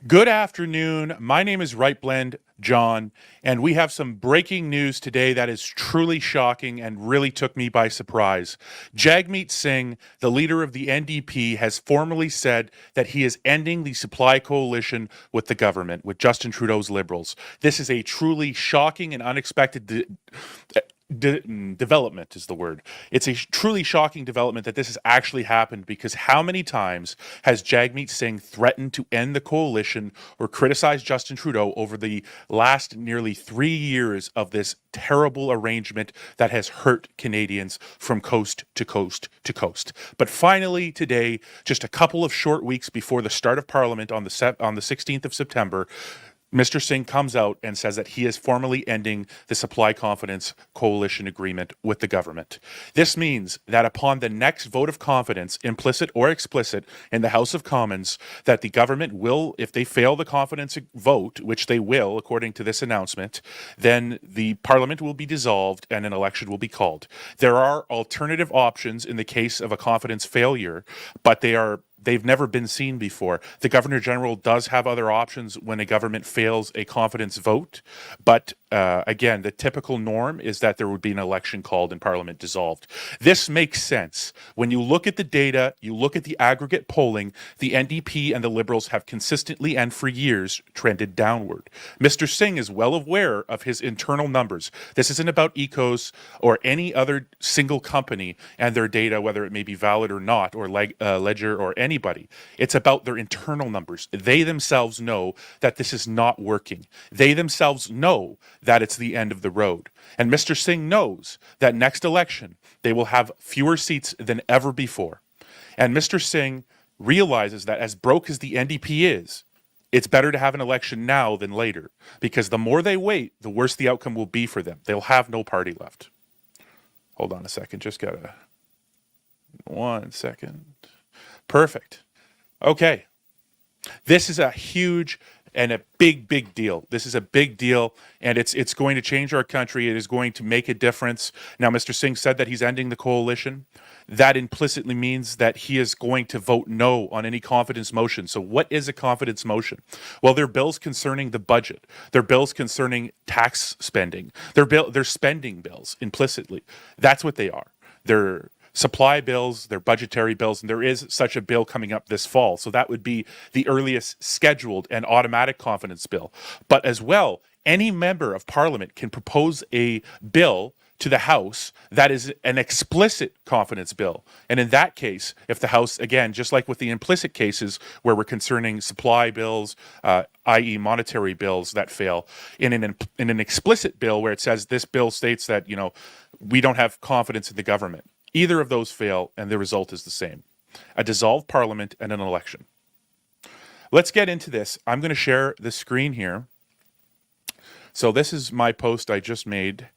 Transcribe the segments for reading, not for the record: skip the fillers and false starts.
Good afternoon. My name is Right Blend John, and we have some breaking news today that is truly shocking and really took me by surprise. Jagmeet Singh, the leader of the NDP, has formally said that he is ending the supply coalition with the government, with Justin Trudeau's Liberals. This is a truly shocking and unexpected development is the word. It's a truly shocking development that this has actually happened, because how many times has Jagmeet Singh threatened to end the coalition or criticize Justin Trudeau over the last nearly 3 years of this terrible arrangement that has hurt Canadians from coast to coast to coast. But finally today, just a couple of short weeks before the start of Parliament on the 16th of September, Mr. Singh comes out and says that he is formally ending the supply confidence coalition agreement with the government. This means that upon the next vote of confidence, implicit or explicit, in the House of Commons, that the government will, if they fail the confidence vote, which they will, according to this announcement, then the Parliament will be dissolved and an election will be called. There are alternative options in the case of a confidence failure, but they've never been seen before. The Governor General does have other options when a government fails a confidence vote, but again, the typical norm is that there would be an election called and Parliament dissolved. This makes sense. When you look at the data, you look at the aggregate polling, the NDP and the Liberals have consistently and for years trended downward. Mr. Singh is well aware of his internal numbers. This isn't about Ecos or any other single company and their data, whether it may be valid or not, or Ledger or anybody. It's about their internal numbers. They themselves know that this is not working. They themselves know that it's the end of the road. And Mr. Singh knows that next election, they will have fewer seats than ever before. And Mr. Singh realizes that as broke as the NDP is, it's better to have an election now than later, because the more they wait, the worse the outcome will be for them. They'll have no party left. Hold on a second. Just gotta... 1 second. Perfect. Okay. This is a huge and a big deal. This is a big deal, and it's going to change our country. It is going to make a difference. Now, Mr. Singh said that he's ending the coalition. That implicitly means that he is going to vote no on any confidence motion. So what is a confidence motion? Well, they're bills concerning the budget. They're bills concerning tax spending. They're spending bills implicitly. That's what they are. They're supply bills, they're budgetary bills, and there is such a bill coming up this fall. So that would be the earliest scheduled and automatic confidence bill. But as well, any member of Parliament can propose a bill to the House that is an explicit confidence bill. And in that case, if the House, again, just like with the implicit cases where we're concerning supply bills, i.e. monetary bills that fail, in an explicit bill where it says this bill states that, we don't have confidence in the government, either of those fail, and the result is the same: a dissolved parliament and an election. Let's get into this. I'm going to share the screen here. So this is my post I just made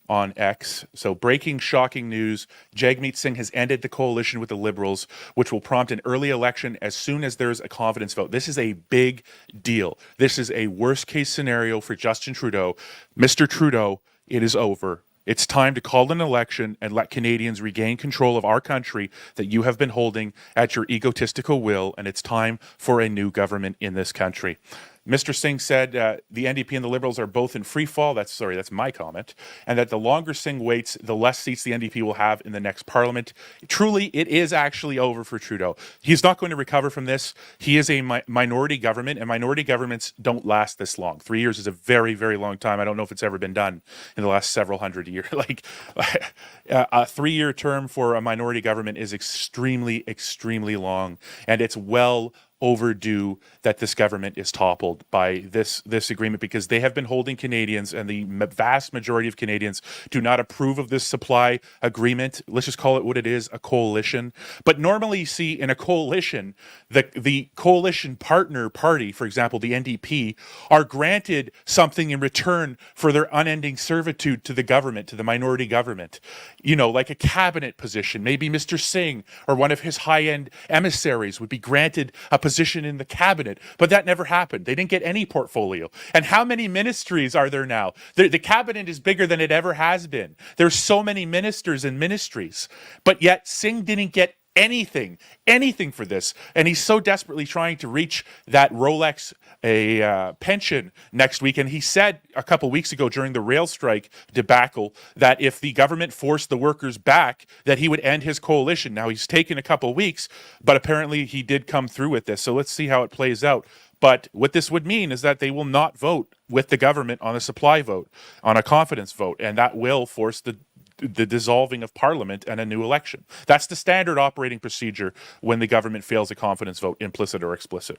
on X. So breaking, shocking news. Jagmeet Singh has ended the coalition with the Liberals, which will prompt an early election as soon as there's a confidence vote. This is a big deal. This is a worst case scenario for Justin Trudeau. Mr. Trudeau, it is over. It's time to call an election and let Canadians regain control of our country that you have been holding at your egotistical will, and it's time for a new government in this country. Mr. Singh said the NDP and the Liberals are both in free fall. That's my comment. And that the longer Singh waits, the less seats the NDP will have in the next parliament. Truly, it is actually over for Trudeau. He's not going to recover from this. He is a minority government, and minority governments don't last this long. 3 years is a very, very long time. I don't know if it's ever been done in the last several hundred years. A 3-year term for a minority government is extremely, extremely long. And it's well overdue that this government is toppled by this agreement, because they have been holding Canadians, and the vast majority of Canadians do not approve of this supply agreement. Let's just call it what it is, a coalition. But normally, you see, in a coalition, the coalition partner party, for example, the NDP, are granted something in return for their unending servitude to the government, to the minority government. Like a cabinet position. Maybe Mr. Singh or one of his high-end emissaries would be granted a position in the cabinet, but that never happened. They didn't get any portfolio. And how many ministries are there now? The cabinet is bigger than it ever has been. There's so many ministers and ministries, but yet Singh didn't get anything for this. And he's so desperately trying to reach that Rolex pension next week. And he said a couple weeks ago during the rail strike debacle that if the government forced the workers back, that he would end his coalition. Now, he's taken a couple weeks, but apparently he did come through with this. So let's see how it plays out. But what this would mean is that they will not vote with the government on a supply vote, on a confidence vote, and that will force the dissolving of parliament and a new election. That's the standard operating procedure when the government fails a confidence vote, implicit or explicit.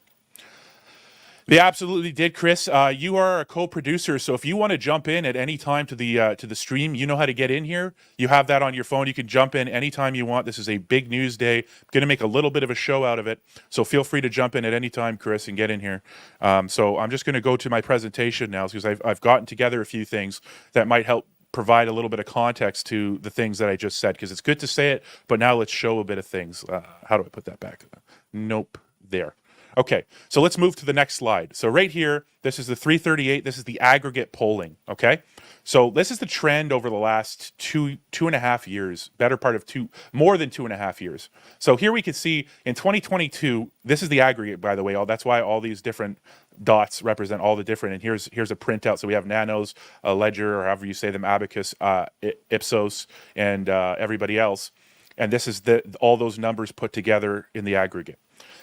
They absolutely did, Chris. You are a co-producer, so if you want to jump in at any time to the stream, you know how to get in here. You have that on your phone. You can jump in anytime you want. This is a big news day. I'm going to make a little bit of a show out of it, so feel free to jump in at any time, Chris, and get in here. So I'm just going to go to my presentation now because I've gotten together a few things that might help provide a little bit of context to the things that I just said, because it's good to say it, but now let's show a bit of things. How do I put that back? Nope, there. Okay, so let's move to the next slide. So right here, this is the 338. This is the aggregate polling, okay? So this is the trend over the last two and a half years, better part of more than 2.5 years. So here we can see in 2022, this is the aggregate, by the way. That's why all these different dots represent all the different, and here's a printout. So we have Nanos, Ledger, or however you say them, Abacus, Ipsos, and everybody else. And this is all those numbers put together in the aggregate.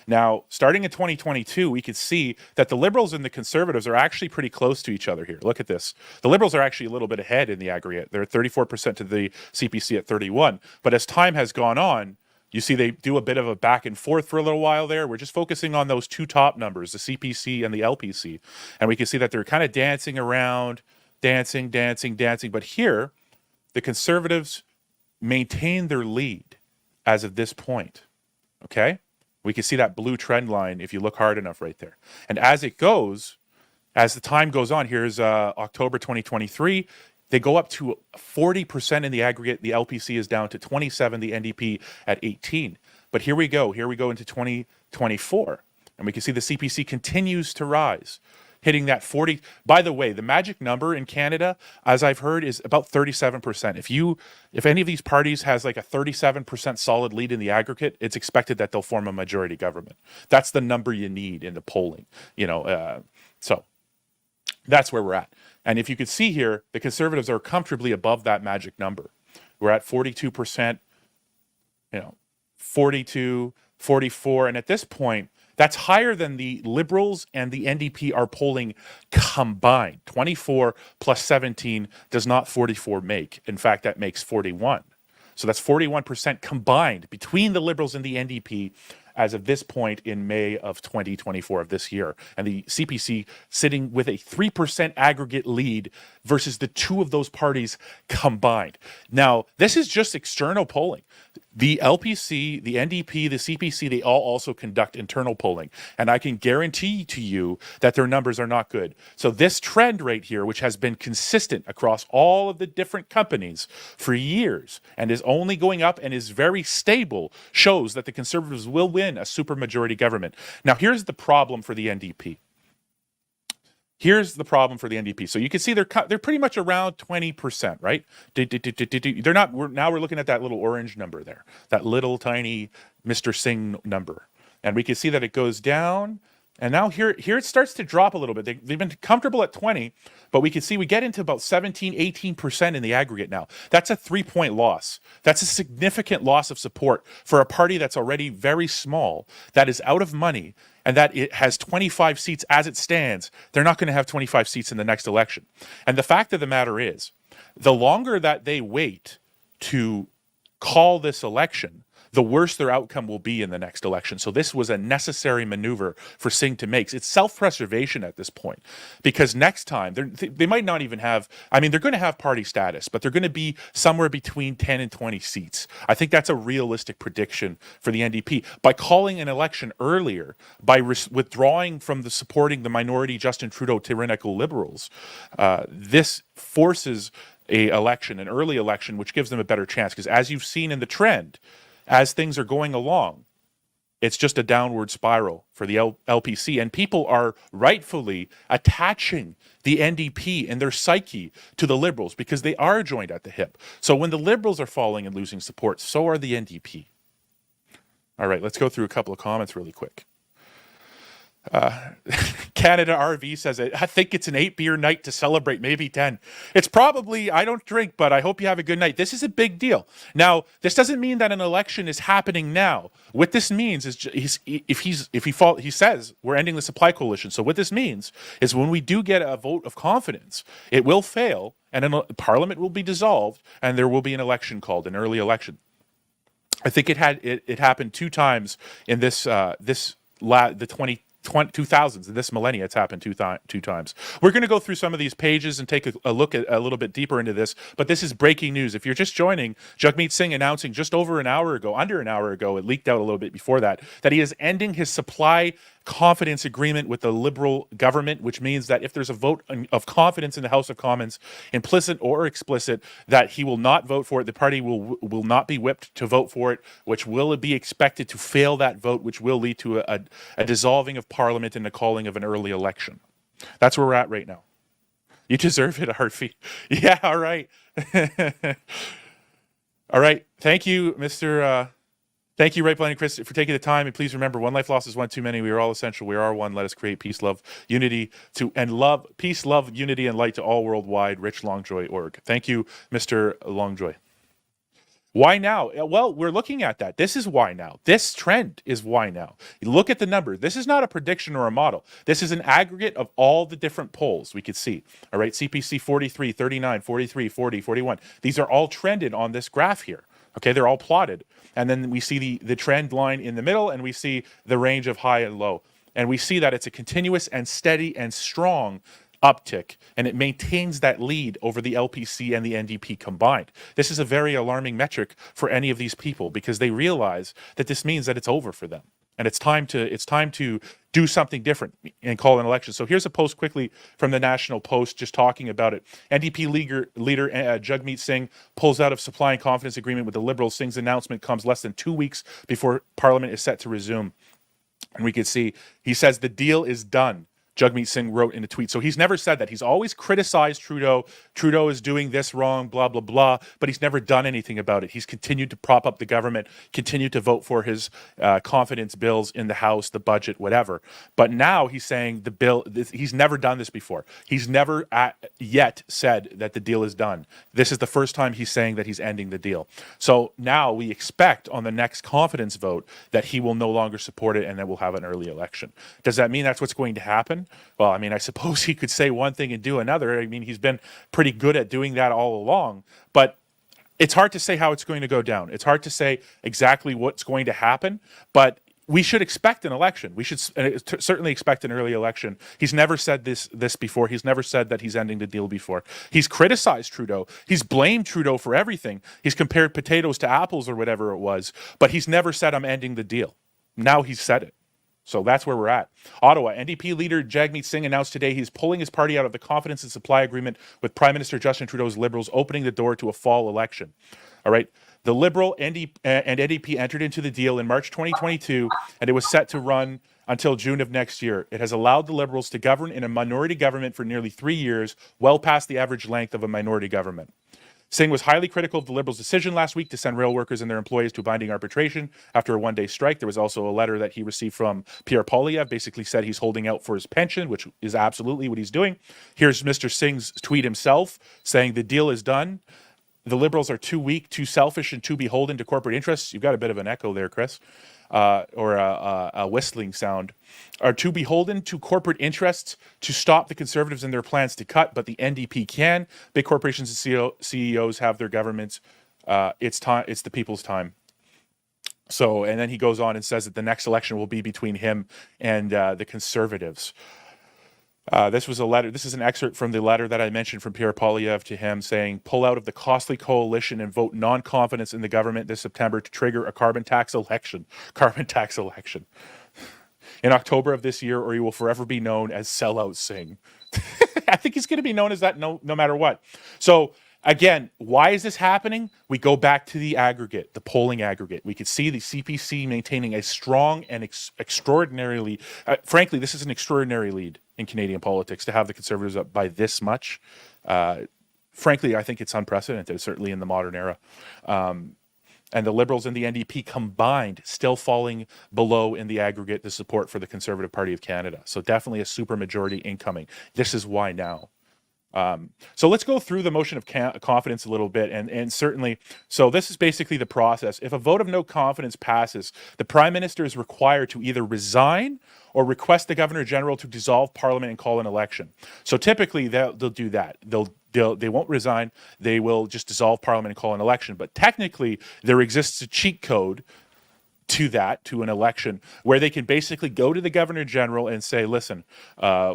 Now, starting in 2022, we could see that the Liberals and the Conservatives are actually pretty close to each other here. Look at this. The Liberals are actually a little bit ahead in the aggregate. They're at 34% to the CPC at 31. But as time has gone on, you see they do a bit of a back and forth for a little while there. We're just focusing on those two top numbers, the CPC and the LPC. And we can see that they're kind of dancing around, dancing. But here, the Conservatives maintain their lead as of this point, okay? We can see that blue trend line if you look hard enough right there. And as it goes, as the time goes on, here's October 2023, they go up to 40% in the aggregate. The LPC is down to 27, the NDP at 18. But here we go into 2024. And we can see the CPC continues to rise, hitting that 40. By the way, the magic number in Canada, as I've heard, is about 37%. If any of these parties has like a 37% solid lead in the aggregate, it's expected that they'll form a majority government. That's the number you need in the polling, so that's where we're at. And if you could see here, the Conservatives are comfortably above that magic number. We're at 42%, 42, 44, and at this point, that's higher than the Liberals and the NDP are polling combined. 24 plus 17 does not 44 make. In fact, that makes 41. So that's 41% combined between the Liberals and the NDP as of this point in May of 2024 of this year. And the CPC sitting with a 3% aggregate lead versus the two of those parties combined. Now, this is just external polling. The LPC, the NDP, the CPC, they all also conduct internal polling. And I can guarantee to you that their numbers are not good. So this trend right here, which has been consistent across all of the different companies for years and is only going up and is very stable, shows that the Conservatives will win a supermajority government. Now, here's the problem for the NDP. So you can see they're pretty much around 20%, right? They're not. Now we're looking at that little orange number there, that little tiny Mr. Singh number, and we can see that it goes down. And now here it starts to drop a little bit. They've been comfortable at 20, but we can see we get into about 17, 18% in the aggregate now. That's a 3-point loss. That's a significant loss of support for a party that's already very small, that is out of money, and that it has 25 seats as it stands. They're not going to have 25 seats in the next election. And the fact of the matter is, the longer that they wait to call this election, the worse their outcome will be in the next election. So this was a necessary maneuver for Singh to make. It's self-preservation at this point, because next time they might not even have, they're going to have party status, but they're going to be somewhere between 10 and 20 seats. I think that's a realistic prediction for the NDP. By calling an election earlier, by withdrawing from supporting the minority Justin Trudeau tyrannical Liberals, this forces an early election, which gives them a better chance. Because as you've seen in the trend, as things are going along, it's just a downward spiral for the LPC. And people are rightfully attaching the NDP in their psyche to the Liberals because they are joined at the hip. So when the Liberals are falling and losing support, so are the NDP. All right, let's go through a couple of comments really quick. Canada RV says, I think it's an 8-beer night to celebrate, maybe 10. It's probably, I don't drink, but I hope you have a good night. This is a big deal. Now, this doesn't mean that an election is happening now. What this means is he says we're ending the supply coalition. So what this means is when we do get a vote of confidence, it will fail and Parliament will be dissolved and there will be an election called, an early election. I think it happened 2 times in the 2000s, in this millennia. It's happened two times. We're going to go through some of these pages and take a look at a little bit deeper into this, but this is breaking news. If you're just joining, Jagmeet Singh announcing just under an hour ago, it leaked out a little bit before that he is ending his supply confidence agreement with the Liberal government, which means that if there's a vote of confidence in the House of Commons, implicit or explicit, that he will not vote for it. The party will not be whipped to vote for it, which will be expected to fail that vote, which will lead to a dissolving of Parliament and the calling of an early election. That's where we're at right now. You deserve it, Harvey. Yeah, all right. All right. Thank you, Mr. Thank you, Right Blind and Chris, for taking the time. And please remember, one life lost is one too many. We are all essential. We are one. Let us create peace, love, unity, peace, love, unity, and light to all worldwide. RichLongjoy.org. Thank you, Mr. Longjoy. Why now? Well, we're looking at that. This is why now. This trend is why now. You look at the number. This is not a prediction or a model. This is an aggregate of all the different polls we could see. All right, CPC 43, 39, 43, 40, 41. These are all trended on this graph here. Okay, they're all plotted. And then we see the trend line in the middle, and we see the range of high and low. And we see that it's a continuous and steady and strong uptick, and it maintains that lead over the LPC and the NDP combined. This is a very alarming metric for any of these people because they realize that this means that it's over for them. And it's time to do something different and call an election. So here's a post quickly from the National Post just talking about it. NDP leader Jagmeet Singh pulls out of supply and confidence agreement with the Liberals. Singh's announcement comes less than 2 weeks before Parliament is set to resume. And we can see, he says the deal is done. Jagmeet Singh wrote in a tweet. So he's never said that. He's always criticized Trudeau. Trudeau is doing this wrong, blah, blah, blah, but he's never done anything about it. He's continued to prop up the government, continued to vote for his confidence bills in the House, the budget, whatever. But now he's saying the bill, he's never done this before. He's never yet said that the deal is done. This is the first time he's saying that he's ending the deal. So now we expect on the next confidence vote that he will no longer support it and that we'll have an early election. Does that mean that's what's going to happen? Well, I mean, I suppose he could say one thing and do another. I mean, he's been pretty good at doing that all along, but it's hard to say how it's going to go down. It's hard to say exactly what's going to happen, but we should expect an election. We should certainly expect an early election. He's never said this before. He's never said that he's ending the deal before. He's criticized Trudeau. He's blamed Trudeau for everything. He's compared potatoes to apples or whatever it was, but he's never said, I'm ending the deal. Now he's said it. So that's where we're at. Ottawa, NDP leader Jagmeet Singh announced today he's pulling his party out of the confidence and supply agreement with Prime Minister Justin Trudeau's Liberals, opening the door to a fall election. All right. The Liberal and NDP entered into the deal in March 2022, and it was set to run until June of next year. It has allowed the Liberals to govern in a minority government for nearly 3 years, well past the average length of a minority government. Singh was highly critical of the Liberals' decision last week to send rail workers and their employees to binding arbitration after a one-day strike. There was also a letter that he received from Pierre Poilievre, basically said he's holding out for his pension, which is absolutely what he's doing. Here's Mr. Singh's tweet himself saying the deal is done. The Liberals are too weak, too selfish, and too beholden to corporate interests. You've got a bit of an echo there, Chris, or a whistling sound. Are too beholden to corporate interests to stop the Conservatives in their plans to cut, but the NDP can. Big corporations and CEOs have their governments. It's time. It's the people's time. So, and then he goes on and says that the next election will be between him and the Conservatives. This was a letter. This is an excerpt from the letter that I mentioned from Pierre Poilievre to him saying, pull out of the costly coalition and vote non-confidence in the government this September to trigger a carbon tax election. Carbon tax election. In October of this year, or he will forever be known as Sellout Singh. I think he's going to be known as that no matter what. So again, why is this happening? We go back to the aggregate, the polling aggregate. We could see the CPC maintaining a strong and extraordinarily, frankly, this is an extraordinary lead in Canadian politics to have the Conservatives up by this much. Frankly, I think it's unprecedented, certainly in the modern era. and the Liberals and the NDP combined still falling below in the aggregate the support for the Conservative Party of Canada. So definitely a supermajority incoming. This is why now. So let's go through the motion of confidence a little bit, and certainly, so this is basically the process. If a vote of no confidence passes, the Prime Minister is required to either resign or request the Governor General to dissolve Parliament and call an election. So typically, they'll do that. They won't resign. They will just dissolve Parliament and call an election. But technically, there exists a cheat code to an election where they can basically go to the Governor General and say, listen,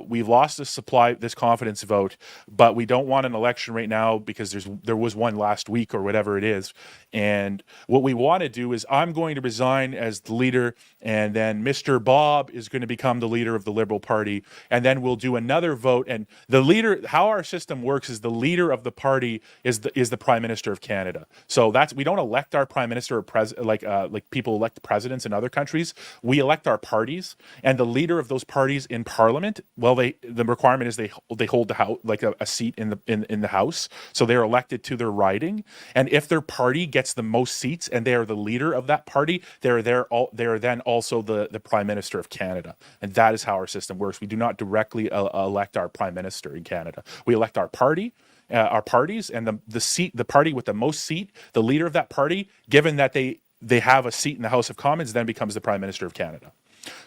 we've lost this confidence vote, but we don't want an election right now because there was one last week or whatever it is. And what we want to do is I'm going to resign as the leader, and then Mr. Bob is going to become the leader of the Liberal Party, and then we'll do another vote. And the leader, how our system works is the leader of the party is the Prime Minister of Canada. So we don't elect our Prime Minister or like people elect presidents in other countries. We elect our parties, and the leader of those parties in Parliament, well, the requirement is they hold the house, like a seat in the House, so they're elected to their riding. And if their party gets the most seats and they are the leader of that party, they are then also the Prime Minister of Canada. And that is how our system works. We do not directly elect our Prime Minister in Canada. We elect our party. Our parties, and the party with the most seat, the leader of that party, given that they have a seat in the House of Commons, then becomes the Prime Minister of Canada.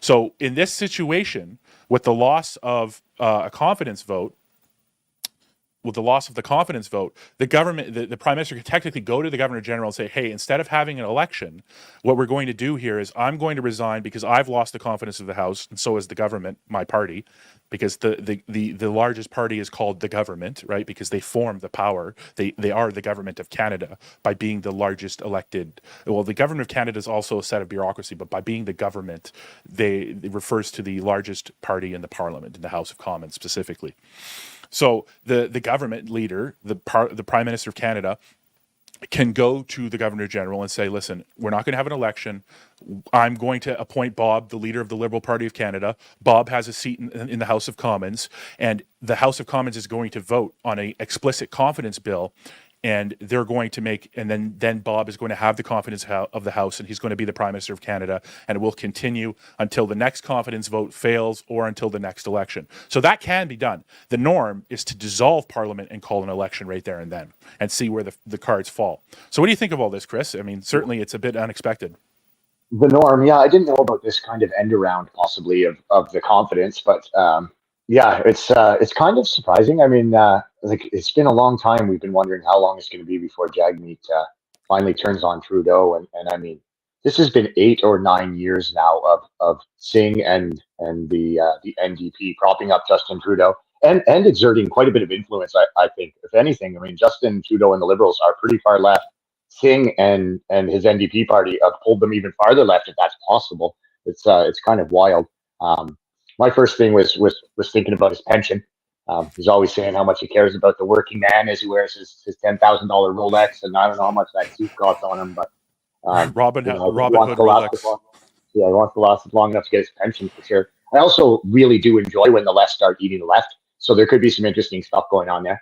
So in this situation, with the loss of the confidence vote, the government, the Prime Minister can technically go to the Governor General and say, hey, instead of having an election, what we're going to do here is I'm going to resign because I've lost the confidence of the House, and so has the government, my party, because the largest party is called the government, right? Because they form the power. They are the government of Canada by being the largest elected. Well, the government of Canada is also a set of bureaucracy, but by being the government, it refers to the largest party in the Parliament, in the House of Commons specifically. So the government leader, the Prime Minister of Canada, can go to the Governor General and say, listen, we're not going to have an election. I'm going to appoint Bob, the leader of the Liberal Party of Canada. Bob has a seat in the House of Commons, and the House of Commons is going to vote on an explicit confidence bill. And they're going to then Bob is going to have the confidence of the House, and he's going to be the Prime Minister of Canada, and it will continue until the next confidence vote fails or until the next election. So that can be done. The norm is to dissolve Parliament and call an election right there and then, and see where the cards fall. So what do you think of all this, Chris? I mean, certainly it's a bit unexpected. The norm, yeah, I didn't know about this kind of end around possibly of the confidence, but yeah, it's kind of surprising. I mean, like it's been a long time. We've been wondering how long it's going to be before Jagmeet finally turns on Trudeau, and I mean, this has been 8 or 9 years now of Singh and the NDP propping up Justin Trudeau and exerting quite a bit of influence. I think, if anything, I mean, Justin Trudeau and the Liberals are pretty far left. Singh and his NDP party have pulled them even farther left, if that's possible. It's kind of wild. My first thing was thinking about his pension. He's always saying how much he cares about the working man as he wears his $10,000 Rolex, and I don't know how much that suit costs on him, but Robin Hood Rolex. Yeah, he wants to last long enough to get his pension for sure. I also really do enjoy when the left start eating the left, so there could be some interesting stuff going on there.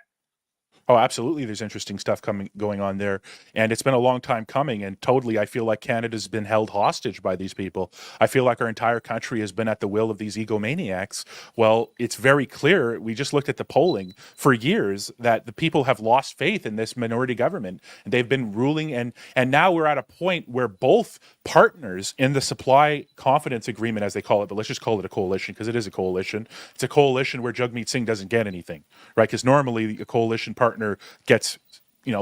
Oh, absolutely. There's interesting stuff going on there. And it's been a long time coming. And totally, I feel like Canada's been held hostage by these people. I feel like our entire country has been at the will of these egomaniacs. Well, it's very clear. We just looked at the polling for years that the people have lost faith in this minority government. And they've been ruling. And now we're at a point where both partners in the supply confidence agreement, as they call it, but let's just call it a coalition because it is a coalition. It's a coalition where Jagmeet Singh doesn't get anything, right? Because normally a coalition partner gets, they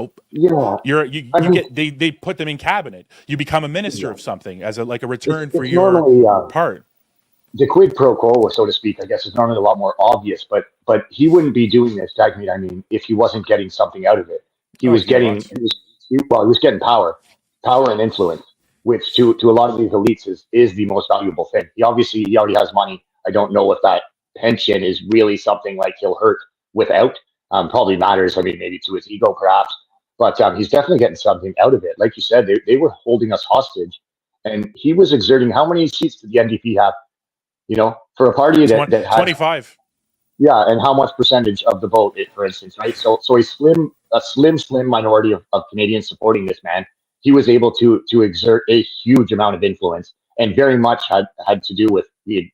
put them in cabinet. You become a minister of something as a return for your part. The quid pro quo, so to speak, I guess, is normally a lot more obvious, but he wouldn't be doing this, Jagmeet, I mean, if he wasn't getting something out of it. He was getting power and influence, which to a lot of these elites is the most valuable thing. He already has money. I don't know if that pension is really something like he'll hurt without. Probably matters. I mean, maybe to his ego, perhaps, but he's definitely getting something out of it. Like you said, they were holding us hostage, and he was exerting. How many seats did the NDP have? For a party that had 25. Yeah, and how much percentage of the vote, for instance, right? So a slim minority of Canadians supporting this man. he was able to exert a huge amount of influence, and very much had to do with the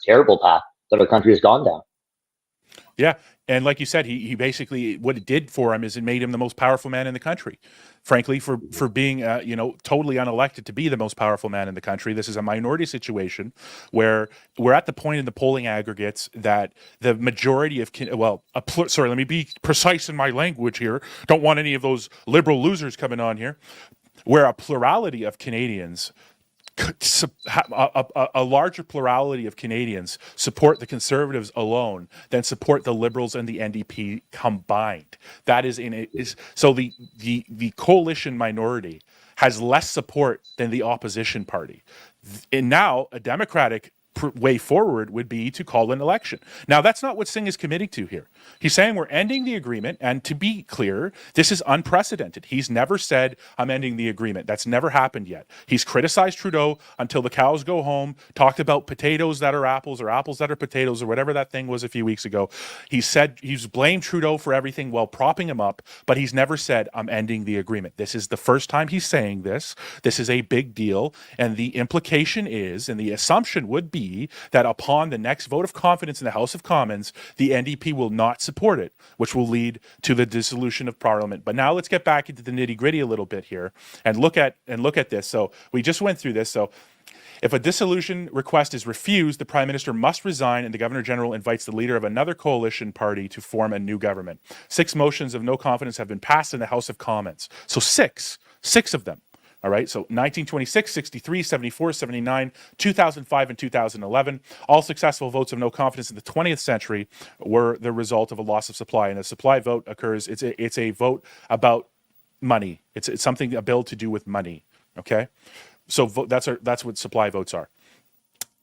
terrible path that our country has gone down. Yeah. And like you said, he basically, what it did for him is it made him the most powerful man in the country. Frankly, for being totally unelected to be the most powerful man in the country. This is a minority situation where we're at the point in the polling aggregates that the majority of let me be precise in my language here. Don't want any of those liberal losers coming on here. Where a plurality of Canadians, a larger plurality of Canadians support the Conservatives alone than support the Liberals and the NDP combined. That is so the coalition minority has less support than the opposition party. And now a Democratic way forward would be to call an election. Now, that's not what Singh is committing to here. He's saying we're ending the agreement, and to be clear, this is unprecedented. He's never said, I'm ending the agreement. That's never happened yet. He's criticized Trudeau until the cows go home, talked about potatoes that are apples or apples that are potatoes or whatever that thing was a few weeks ago. He said he's blamed Trudeau for everything while propping him up, but he's never said, I'm ending the agreement. This is the first time he's saying this. This is a big deal, and the implication is, and the assumption would be, that upon the next vote of confidence in the House of Commons, the NDP will not support it, which will lead to the dissolution of Parliament. But now let's get back into the nitty-gritty a little bit here and look at this. So we just went through this. So if a dissolution request is refused, the Prime Minister must resign, and the Governor-General invites the leader of another coalition party to form a new government. 6 motions of no confidence have been passed in the House of Commons. So six of them. All right, so 1926, 63, 74, 79, 2005, and 2011. All successful votes of no confidence in the 20th century were the result of a loss of supply. And a supply vote occurs, it's a vote about money. It's something, a bill to do with money, okay? So that's what supply votes are,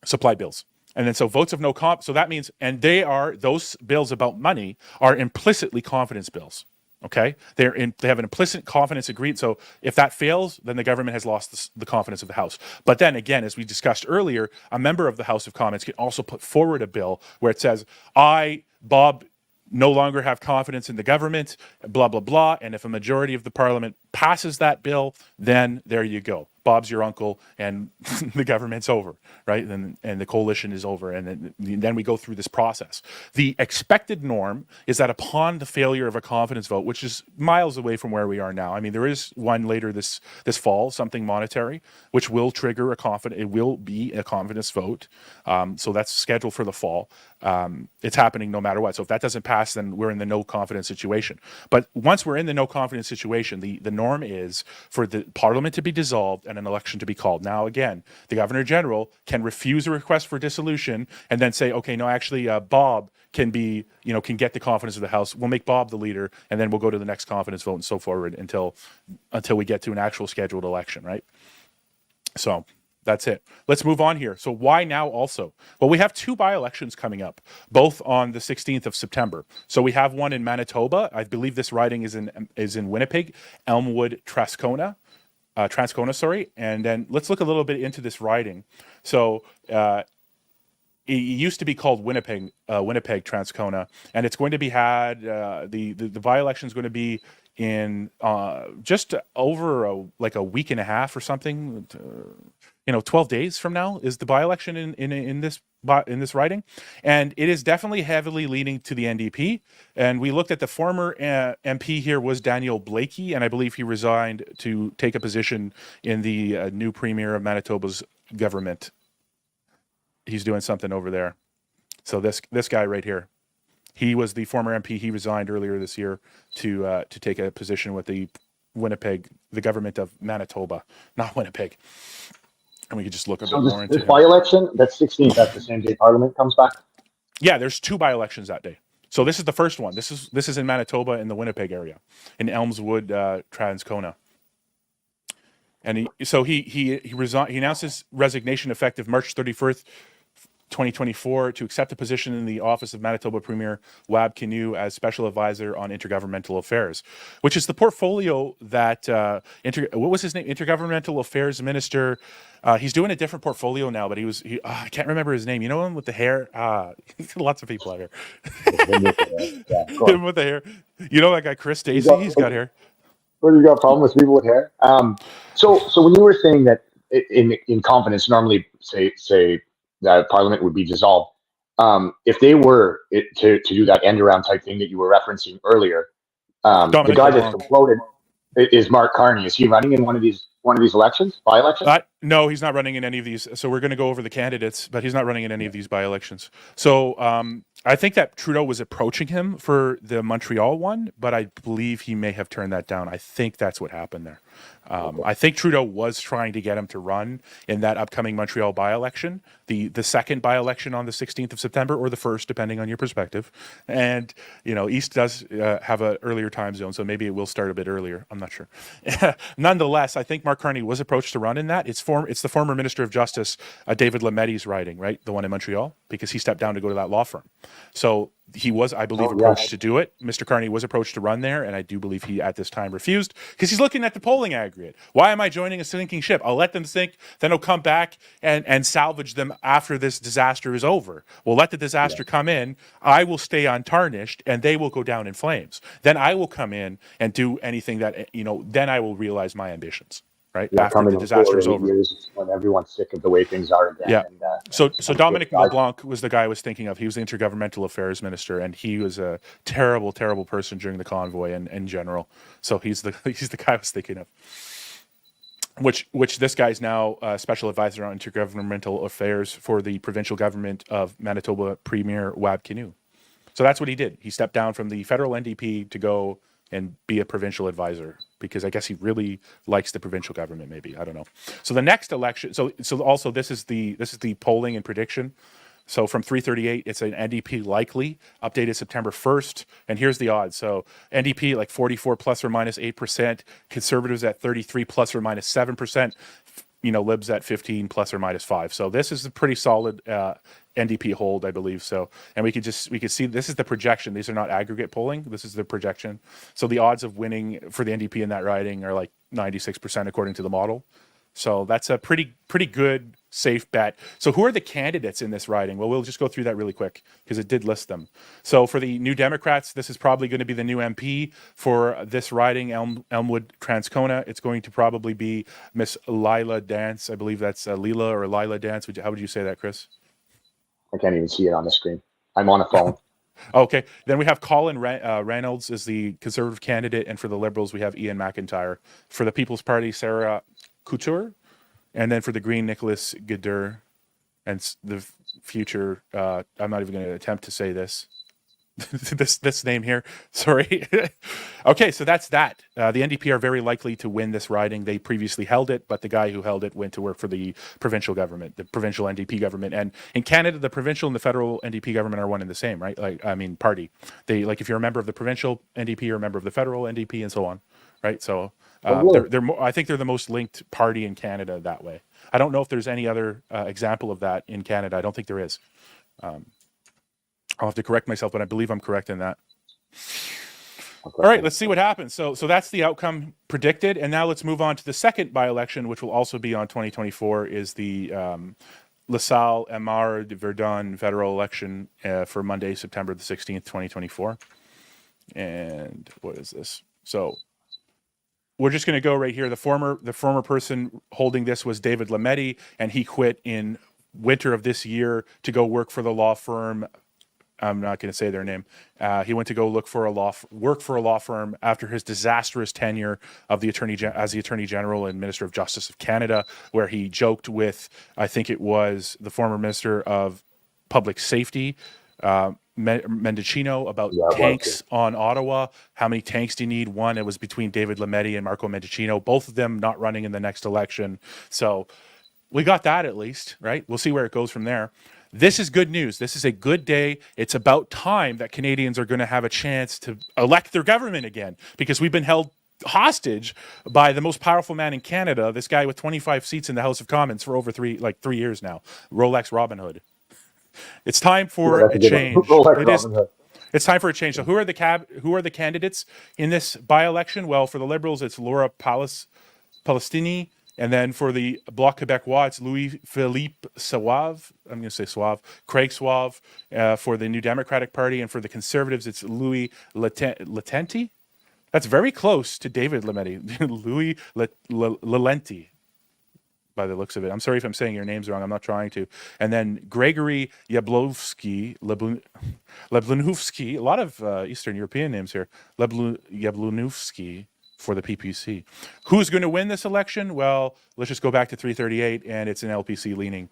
supply bills. And then so votes of no so that means, and those bills about money are implicitly confidence bills. Okay, they have an implicit confidence agreed. So if that fails, then the government has lost the confidence of the House. But then again, as we discussed earlier, a member of the House of Commons can also put forward a bill where it says, I, Bob, no longer have confidence in the government, blah, blah, blah. And if a majority of the Parliament passes that bill, then there you go. Bob's your uncle, and the government's over, right? And the coalition is over, and then we go through this process. The expected norm is that upon the failure of a confidence vote, which is miles away from where we are now. I mean, there is one later this fall, something monetary, which will trigger it will be a confidence vote. So that's scheduled for the fall. It's happening no matter what. So if that doesn't pass, then we're in the no confidence situation. But once we're in the no confidence situation, the norm is for the Parliament to be dissolved and an election to be called. Now, again, the Governor General can refuse a request for dissolution and then say, okay, no, actually, Bob can get the confidence of the House. We'll make Bob the leader, and then we'll go to the next confidence vote and so forward until we get to an actual scheduled election, right? So that's it. Let's move on here. So why now also? Well, we have 2 by-elections coming up, both on the 16th of September. So we have one in Manitoba. I believe this riding is in Winnipeg, Elmwood, Transcona, and then let's look a little bit into this riding. So it used to be called Winnipeg Transcona, and it's going to be the by-election is going to be in just over a week and a half or something. 12 days from now is the by-election in this riding, and it is definitely heavily leaning to the NDP. And we looked at the former MP here was Daniel Blakey, and I believe he resigned to take a position in the new Premier of Manitoba's government. He's doing something over there. So this guy right here, he was the former MP. He resigned earlier this year to take a position with the government of Manitoba, not Winnipeg. And we could just look a bit more into this by-election, that's 16th, that's the same day Parliament comes back? Yeah, there's 2 by-elections that day. So this is the first one. This is in Manitoba in the Winnipeg area, in Elmswood, Transcona. And he resigned. He announced his resignation effective March 31st, 2024, to accept a position in the office of Manitoba Premier Wab Kinew as Special Advisor on Intergovernmental Affairs, which is the portfolio that what was his name? Intergovernmental Affairs Minister. He's doing a different portfolio now, but I can't remember his name. You know him with the hair? Lots of people out here. Him with the hair. You know that guy Chris Stacey? He's got hair. What do you got a problem with people with hair? So when you were saying that in confidence, normally say that Parliament would be dissolved, if they were to do that end around type thing that you were referencing earlier, the Dominic guy that's LeBlanc. been floated is Mark Carney. Is he running in one of these elections, by elections? No, he's not running in any of these. So we're going to go over the candidates, but he's not running in any of these by-elections. So I think that Trudeau was approaching him for the Montreal one, but I believe he may have turned that down. I think that's what happened there. I think Trudeau was trying to get him to run in that upcoming Montreal by-election, the second by-election on the 16th of September, or the first, depending on your perspective. And East does have an earlier time zone, so maybe it will start a bit earlier. I'm not sure. Nonetheless, I think Mark Carney was approached to run in that. It's the former Minister of Justice, David Lamette's riding, right, the one in Montreal, because he stepped down to go to that law firm. So he was, I believe, Oh, yeah. approached to do it. Mr. Carney was approached to run there, and I do believe he, at this time, refused because he's looking at the polling aggregate. Why am I joining a sinking ship? I'll let them sink, then I'll come back and salvage them after this disaster is over. We'll let the disaster come in. I will stay untarnished, and they will go down in flames. Then I will come in and do anything that, then I will realize my ambitions. Right Yeah, after coming the in disaster is 4 or 8 over. years when everyone's sick of the way things are again. Yeah. And, So some Dominic guys- LeBlanc was the guy I was thinking of. He was the intergovernmental affairs minister, and he was a terrible, terrible person during the convoy and in general. So he's the guy I was thinking of. Which this guy's now special advisor on intergovernmental affairs for the provincial government of Manitoba Premier Wab Kinew. So that's what he did. He stepped down from the federal NDP to go and be a provincial advisor because I guess he really likes the provincial government. Maybe I don't know. So the next election. So also this is the polling and prediction. So from 338, it's an NDP likely updated September 1st, and here's the odds. So NDP like 44 plus or minus 8%, Conservatives at 33 plus or minus 7%. Libs at 15 plus or minus 5. So this is a pretty solid NDP hold, I believe. So, and we could see this is the projection. These are not aggregate polling. This is the projection. So the odds of winning for the NDP in that riding are like 96% according to the model. So that's a pretty good safe bet. So who are the candidates in this riding? Well, we'll just go through that really quick because it did list them. So for the New Democrats, this is probably going to be the new MP for this riding, Elmwood Transcona. It's going to probably be Miss Lila Dance. I believe that's Lila or Lila Dance. How would you say that, Chris? I can't even see it on the screen. I'm on a phone. Okay. Then we have Colin Reynolds as the Conservative candidate, and for the Liberals, we have Ian McIntyre. For the People's Party, Sarah Couture. And then for the Green, Nicholas Gadur, and the future, I'm not even going to attempt to say this name here. Sorry. Okay, so that's that. The NDP are very likely to win this riding. They previously held it, but the guy who held it went to work for the provincial government, the provincial NDP government. And in Canada, the provincial and the federal NDP government are one and the same, right? Party. They if you're a member of the provincial NDP, you're a member of the federal NDP, and so on, right? So. They're more, I think they're the most linked party in Canada that way. I don't know if there's any other example of that in Canada. I don't think there is. I'll have to correct myself, but I believe I'm correct in that. All right, let's see what happens. So that's the outcome predicted, and now let's move on to the second by-election, which will also be on 2024, is the LaSalle Amar de Verdun federal election for Monday, September the 16th, 2024. And what is this? So we're just going to go right here. The former person holding this was David Lamette, and he quit in winter of this year to go work for the law firm. I'm not going to say their name. He went to go work for a law firm after his disastrous tenure of as the Attorney General and Minister of Justice of Canada, where he joked with, I think it was the former Minister of Public Safety, Mendicino, about tanks on Ottawa. How many tanks do you need? One. It was between David Lamette and Marco Mendicino, both of them not running in the next election. So we got that at least, right? We'll see where it goes from there. This is good news. This is a good day. It's about time that Canadians are going to have a chance to elect their government again, because we've been held hostage by the most powerful man in Canada, this guy with 25 seats in the House of Commons for over 3 years now, Rolex Robin Hood. It's time for a change. It's time for a change. So who are the candidates in this by-election? Well, for the Liberals, it's Laura Palestini. And then for the Bloc Québécois, it's Louis-Philippe Sauve. I'm going to say Sauve. Craig Sauve for the New Democratic Party. And for the Conservatives, it's Louis Latenti. That's very close to David Lametti, Louis Lalenti, by the looks of it. I'm sorry if I'm saying your names wrong. I'm not trying to. And then Gregory Yablonowski, a lot of Eastern European names here. Yablonowski for the PPC. Who's going to win this election? Well, let's just go back to 338, and it's an LPC leaning.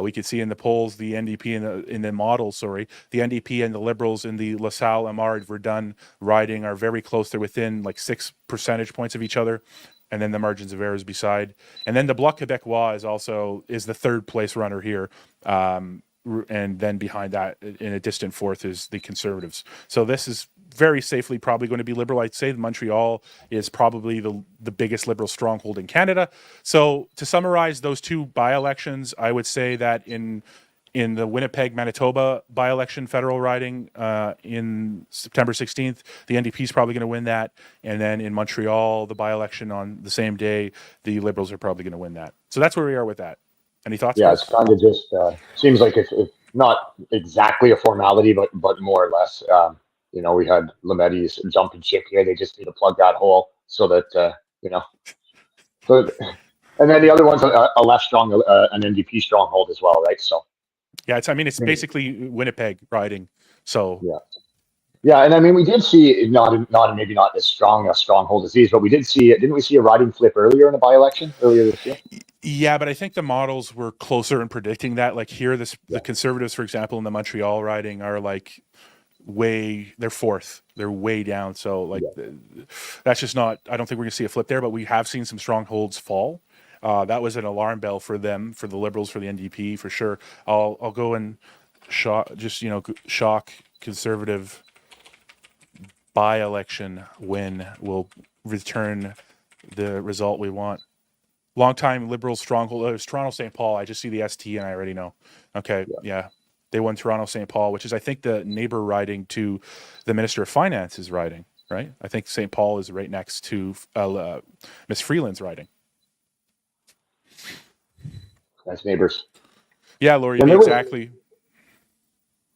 We could see in the polls the NDP in the model, the NDP and the Liberals in the LaSalle Amard Verdun riding are very close. They're within like 6 percentage points of each other. And then the margins of error is beside. And then the Bloc Québécois is the third place runner here. And then behind that, in a distant fourth, is the Conservatives. So this is very safely probably going to be Liberal. I'd say Montreal is probably the biggest Liberal stronghold in Canada. So to summarize those two by-elections, I would say that in the Winnipeg, Manitoba by-election federal riding in September 16th, the NDP is probably going to win that. And then in Montreal, the by-election on the same day, the Liberals are probably going to win that. So that's where we are with that. Any thoughts? Yeah, it's kind of just seems like it's not exactly a formality, but more or less. We had Lametti's jumping ship here. They just need to plug that hole so that So, and then the other one's a less strong, an NDP stronghold as well, right? So. Yeah, it's basically Winnipeg riding. So yeah, and I mean we did see not maybe not as strong a stronghold as these, but we did see it. Didn't we see a riding flip earlier in the by-election earlier this year? Yeah, but I think the models were closer in predicting that. Like here, the Conservatives, for example, in the Montreal riding are like they're fourth. They're way down. So that's just not. I don't think we're gonna see a flip there, but we have seen some strongholds fall. That was an alarm bell for them, for the Liberals, for the NDP, for sure. I'll go and shock Conservative by-election win will return the result we want. Long-time Liberal stronghold. It was Toronto St. Paul. I just see the ST and I already know. Okay, yeah. They won Toronto St. Paul, which is I think the neighbor riding to the Minister of Finance's riding, right? I think St. Paul is right next to Miss Freeland's riding. Nice neighbors. Yeah, Laurie, exactly.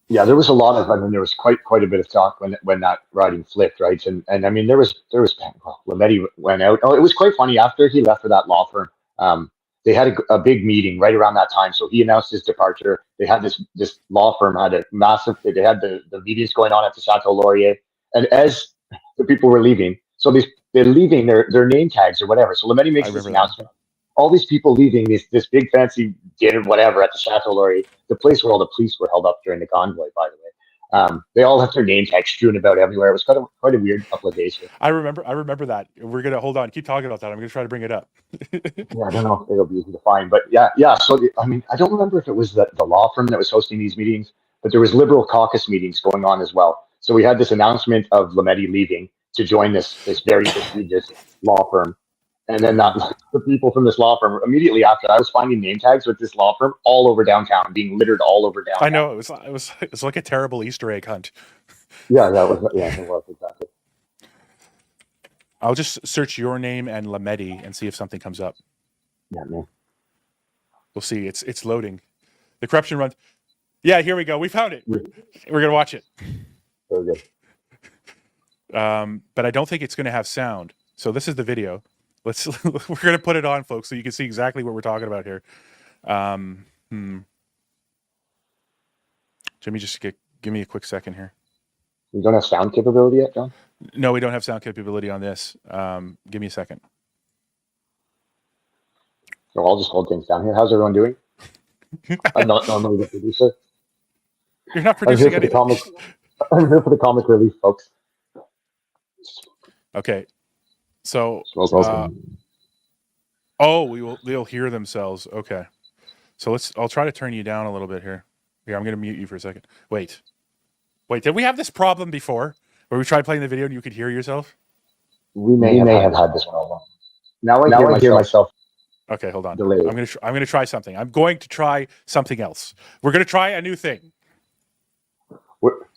There was a lot of. I mean, there was quite a bit of talk when that riding flipped, right? And I mean, there was Lametti went out. Oh, it was quite funny after he left for that law firm. They had a big meeting right around that time, so he announced his departure. They had this law firm had a massive. They had the meetings going on at the Chateau Laurier, and as the people were leaving, so they're leaving their name tags or whatever. So Lametti makes this announcement. All these people leaving this big fancy dinner, whatever, at the Chateau Laurier, the place where all the police were held up during the convoy, by the way. They all left their name tags strewn about everywhere. It was quite a weird couple of days here. I remember that. We're gonna hold on, keep talking about that. I'm gonna try to bring it up. I don't know if it'll be easy to find, but yeah. So I mean, I don't remember if it was the law firm that was hosting these meetings, but there was Liberal caucus meetings going on as well. So we had this announcement of Lametti leaving to join this very prestigious law firm. And then the people from this law firm immediately after, I was finding name tags with this law firm all over downtown, being littered all over downtown. I know it was like a terrible Easter egg hunt. It was exactly. I'll just search your name and Lametti and see if something comes up. Yeah, man. We'll see. It's loading. The corruption runs. Yeah, here we go. We found it. We're gonna watch it. Very good. But I don't think it's gonna have sound. So this is the video. We're gonna put it on, folks, so you can see exactly what we're talking about here. Jimmy, just give me a quick second here. We don't have sound capability yet, John? No, we don't have sound capability on this. Give me a second. So I'll just hold things down here. How's everyone doing? I'm not normally the producer. You're not producing anything. I'm here for the comic relief, folks. Okay. So, they'll hear themselves. Okay. So I'll try to turn you down a little bit here. Here, I'm going to mute you for a second. Wait, did we have this problem before where we tried playing the video and you could hear yourself? We may have had this problem. Now I hear myself. Okay, hold on. Delayed. I'm going to try something. I'm going to try something else. We're going to try a new thing.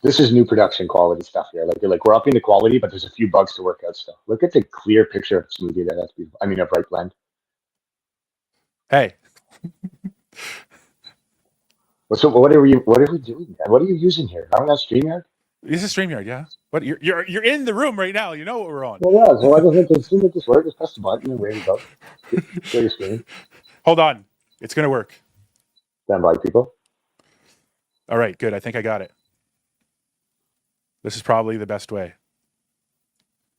This is new production quality stuff here. Like we're upping the quality, but there's a few bugs to work out still. Look at the clear picture of smoothie there. That's beautiful. I mean, of right blend. Hey. So what are we doing? What are you using here? Are we on StreamYard? This is StreamYard, yeah. What you're in the room right now. You know what we're on. Well, yeah. So I just think as soon as this works, just press the button and away we go. Share your screen. Hold on. It's going to work. Stand by, people. All right, good. I think I got it. This is probably the best way.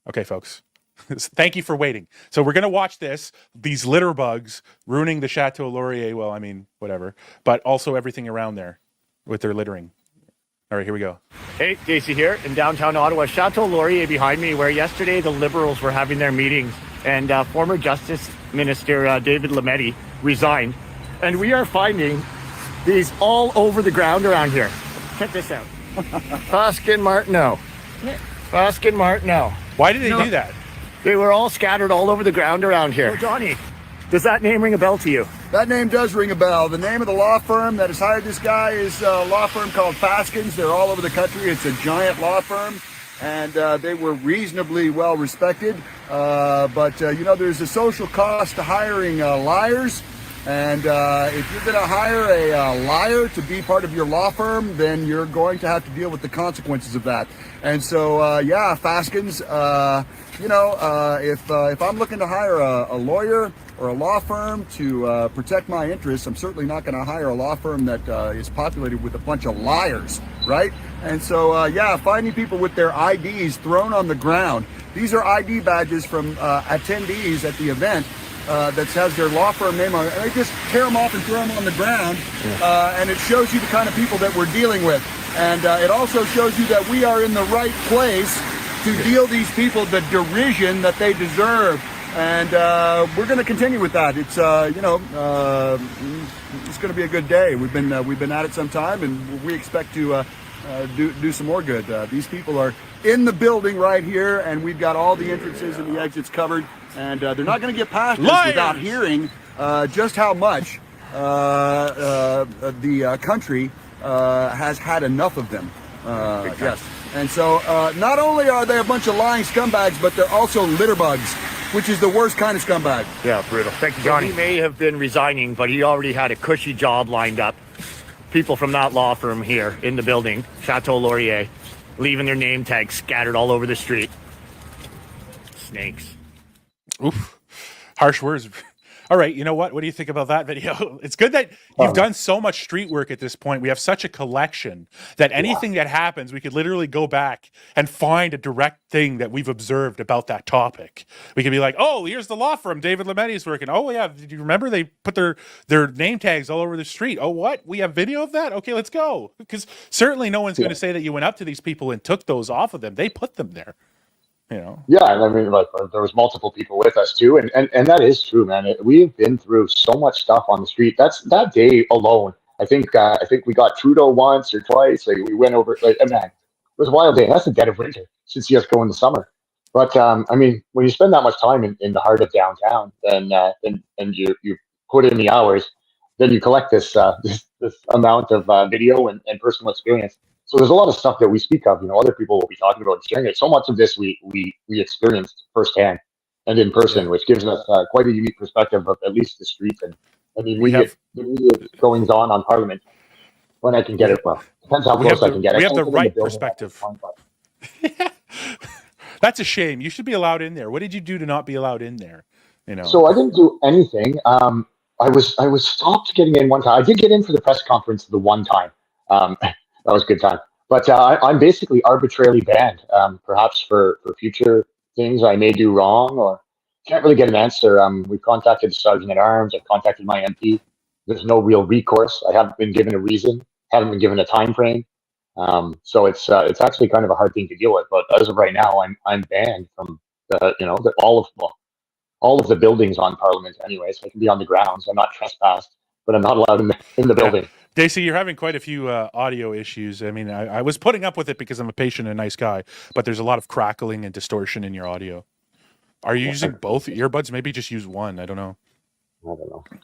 Okay, folks. Thank you for waiting. So we're going to watch these litter bugs ruining the Chateau Laurier. Well, I mean, whatever. But also everything around there with their littering. All right, here we go. Hey, JC here in downtown Ottawa. Chateau Laurier behind me, where yesterday the Liberals were having their meetings and former Justice Minister David Lametti resigned. And we are finding these all over the ground around here. Check this out. Faskin Martineau. Faskin Martineau. Why did they do that? They were all scattered all over the ground around here. Oh, Johnny, does that name ring a bell to you? That name does ring a bell. The name of the law firm that has hired this guy is a law firm called Faskins. They're all over the country. It's a giant law firm, and they were reasonably well respected. But there's a social cost to hiring liars. And if you're going to hire a liar to be part of your law firm, then you're going to have to deal with the consequences of that. And so, Faskins, if I'm looking to hire a lawyer or a law firm to protect my interests, I'm certainly not going to hire a law firm that is populated with a bunch of liars, right? And so, finding people with their IDs thrown on the ground. These are ID badges from attendees at the event. That has their law firm name on it, and they just tear them off and throw them on the ground, and it shows you the kind of people that we're dealing with, and it also shows you that we are in the right place to deal these people the derision that they deserve, and we're going to continue with that. It's it's going to be a good day. We've been at it some time, and we expect to do some more good. These people are in the building right here, and we've got all the entrances and the exits covered. And they're not going to get past this without hearing just how much the country has had enough of them. Yes. And so not only are they a bunch of lying scumbags, but they're also litter bugs, which is the worst kind of scumbag. Yeah, brutal. Thank you, Johnny. He may have been resigning, but he already had a cushy job lined up. People from that law firm here in the building, Chateau Laurier, leaving their name tags scattered all over the street. Snakes. Oof, harsh words. All right, you know what? What do you think about that video? It's good that you've done so much street work at this point. We have such a collection that anything that happens, we could literally go back and find a direct thing that we've observed about that topic. We could be like, oh, here's the law firm David Lametti's working. Oh, yeah, did you remember they put their name tags all over the street? Oh, what? We have video of that? Okay, let's go. Because certainly no one's going to say that you went up to these people and took those off of them. They put them there. Yeah, and I mean, like, there was multiple people with us too, and that is true, man. We've been through so much stuff on the street. That's that day alone. I think we got Trudeau once or twice. Like, we went over. Like, man, it was a wild day. That's the dead of winter. Should see us go in the summer. But I mean, when you spend that much time in the heart of downtown, then and you put in the hours, then you collect this amount of video and personal experience. So there's a lot of stuff that we speak of, other people will be talking about and sharing it. So much of this we experienced firsthand and in person, which gives us quite a unique perspective of at least the streets and the immediate goings on Parliament. When I can get it, well, depends how close I can get it. We have the right perspective. That's a shame. You should be allowed in there. What did you do to not be allowed in there? So I didn't do anything. I was stopped getting in one time. I did get in for the press conference the one time. That was a good time. But I'm basically arbitrarily banned, perhaps for future things I may do wrong, or can't really get an answer. We've contacted the Sergeant at Arms. I've contacted my MP. There's no real recourse. I haven't been given a reason. Haven't been given a time frame. So it's actually kind of a hard thing to deal with. But as of right now, I'm banned from all of the buildings on Parliament anyway. So I can be on the grounds. I'm not trespassed, but I'm not allowed in the building. Daisy, you're having quite a few audio issues. I mean, I was putting up with it because I'm a patient and nice guy, but there's a lot of crackling and distortion in your audio. Are you using both earbuds? Maybe just use one. I don't know.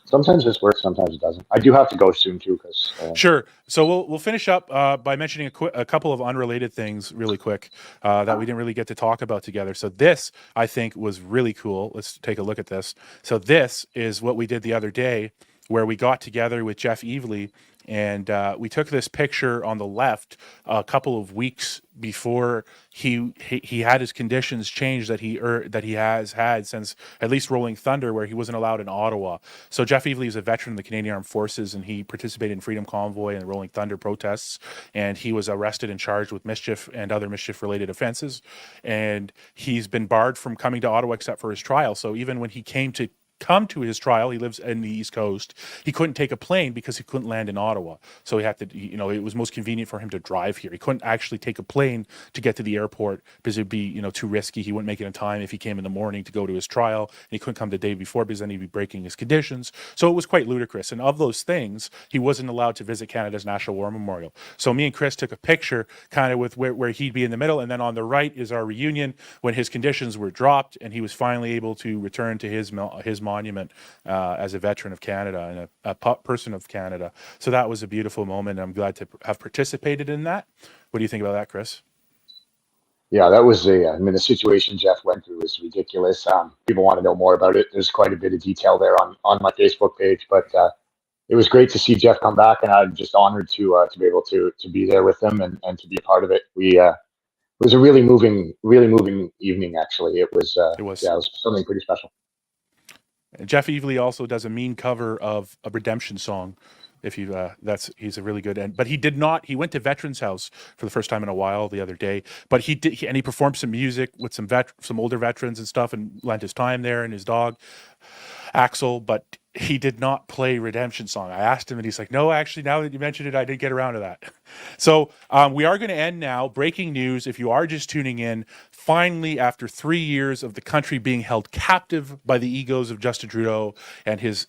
Sometimes this works, sometimes it doesn't. I do have to go soon too, because sure. So we'll finish up by mentioning a couple of unrelated things really quick that we didn't really get to talk about together. So this, I think, was really cool. Let's take a look at this. So this is what we did the other day, where we got together with Jeff Evely And we took this picture on the left a couple of weeks before he had his conditions changed that he has had since at least Rolling Thunder, where he wasn't allowed in Ottawa. So Jeff Evely is a veteran of the Canadian Armed Forces, and he participated in Freedom Convoy and the Rolling Thunder protests. And he was arrested and charged with mischief and other mischief-related offenses. And he's been barred from coming to Ottawa except for his trial. So even when he came to come to his trial, he lives in the East Coast, he couldn't take a plane because he couldn't land in Ottawa. So he had to, it was most convenient for him to drive here. He couldn't actually take a plane to get to the airport because it'd be, too risky. He wouldn't make it in time if he came in the morning to go to his trial, and he couldn't come the day before because then he'd be breaking his conditions. So it was quite ludicrous. And of those things, he wasn't allowed to visit Canada's National War Memorial. So me and Chris took a picture kind of with where he'd be in the middle. And then on the right is our reunion when his conditions were dropped and he was finally able to return to his monument as a veteran of Canada and a person of Canada. So that was a beautiful moment. I'm glad to have participated in that. What do you think about that, Chris? Yeah, that was the situation Jeff went through was ridiculous. People want to know more about it. There's quite a bit of detail there on my Facebook page, but it was great to see Jeff come back, and I'm just honored to be able to be there with him and to be a part of it. It was a really moving evening. Actually, it was something pretty special. Jeff Evely also does a mean cover of a Redemption song. If you, he's a really good, but he did not. He went to Veterans House for the first time in a while the other day. But he performed some music with some older veterans and stuff, and lent his time there and his dog, Axel. But he did not play Redemption song. I asked him, and he's like, "No, actually, now that you mentioned it, I didn't get around to that." So we are going to end now. Breaking news: if you are just tuning in, finally, after 3 years of the country being held captive by the egos of Justin Trudeau and his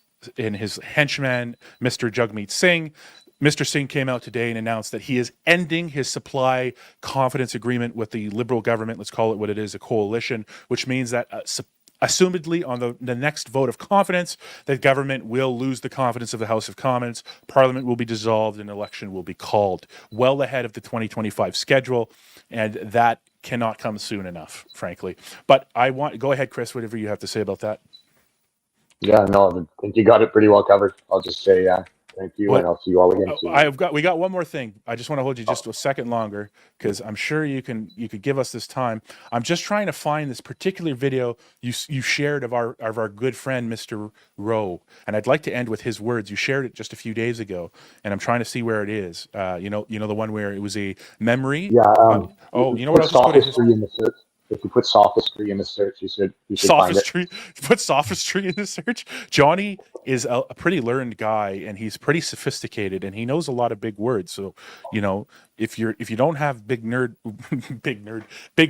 henchman, Mr. Jagmeet Singh, Mr. Singh came out today and announced that he is ending his supply confidence agreement with the Liberal government. Let's call it what it is, a coalition, which means that assumedly on the next vote of confidence, the government will lose the confidence of the House of Commons, Parliament will be dissolved, and an election will be called well ahead of the 2025 schedule, and that cannot come soon enough, frankly. But go ahead, Chris, whatever you have to say about that. Yeah, no, I think you got it pretty well covered. I'll just say thank you, and I'll see you all again soon. We got one more thing. I just want to hold you just a second longer because I'm sure you could give us this time. I'm just trying to find this particular video you shared of our good friend Mr. Rowe, and I'd like to end with his words. You shared it just a few days ago, and I'm trying to see where it is. The one where it was a memory. Yeah. You know what? I'll just go to in the search. If you put sophistry in the search, you should sophistry. Find it. Put sophistry in the search. Johnny is a pretty learned guy, and he's pretty sophisticated, and he knows a lot of big words. So, if you don't have big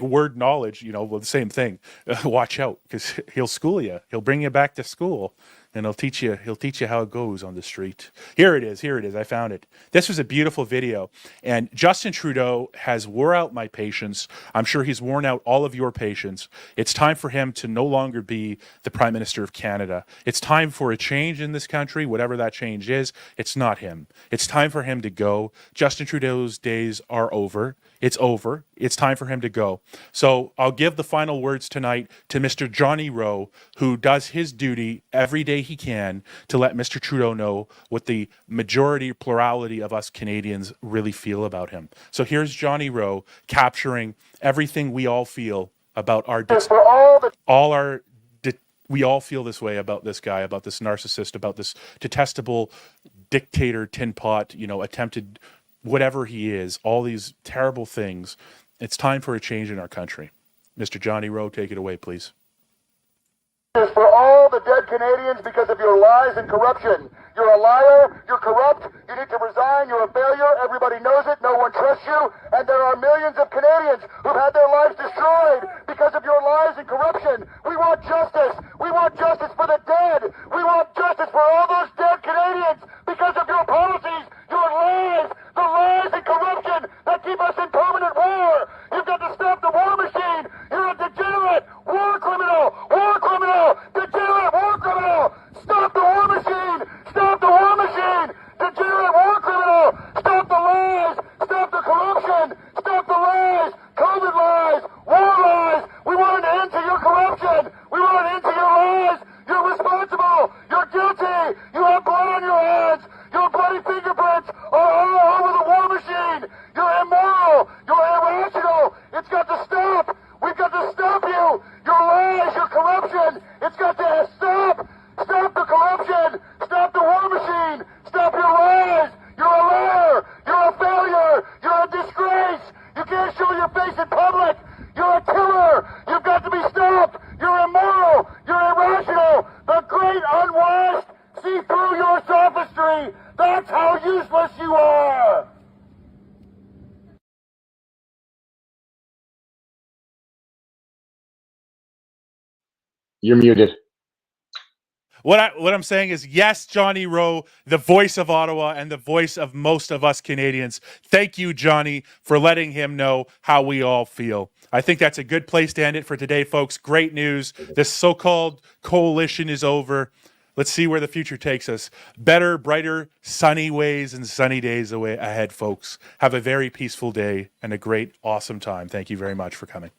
word knowledge, well, the same thing. Watch out, because he'll school you. He'll bring you back to school. And he'll teach you how it goes on the street. Here it is. I found it. This was a beautiful video. And Justin Trudeau has wore out my patience. I'm sure he's worn out all of your patience. It's time for him to no longer be the Prime Minister of Canada. It's time for a change in this country, whatever that change is. It's not him. It's time for him to go. Justin Trudeau's days are over. It's over. It's time for him to go. So I'll give the final words tonight to Mr. Johnny Rowe, who does his duty every day he can to let Mr. Trudeau know what the plurality of us Canadians really feel about him. So here's Johnny Rowe capturing everything we all feel about we all feel this way about this guy, about this narcissist, about this detestable dictator, tin pot, attempted whatever he is, all these terrible things. It's time for a change in our country. Mr. Johnny Rowe, take it away, please. For all the dead Canadians because of your lies and corruption. You're a liar, you're corrupt, you need to resign, you're a failure, everybody knows it, no one trusts you, and there are millions of Canadians who've had their lives destroyed because of your lies and corruption. We want justice. We want justice for the dead. We want justice for all those dead Canadians because of your policies, your lies, the lies and corruption that keep us in permanent war. You've got to stop the war machine. You're a degenerate war criminal, degenerate war criminal. Stop the war machine. Stop the war machine. Degenerate war criminal. Stop the lies. Stop the corruption. Stop the lies. COVID lies. War lies. We want an end to your corruption. We want an end to your lies. You're responsible. You're guilty. You have blood on your hands. Your bloody fingerprints face in public. You're a killer. You've got to be stopped. You're immoral. You're irrational. The great unwashed see through your sophistry. That's how useless you are. You're muted. What I'm saying is, yes, Johnny Rowe, the voice of Ottawa and the voice of most of us Canadians. Thank you, Johnny, for letting him know how we all feel. I think that's a good place to end it for today, folks. Great news. This so-called coalition is over. Let's see where the future takes us. Better, brighter, sunny ways and sunny days away ahead, folks. Have a very peaceful day and a great, awesome time. Thank you very much for coming.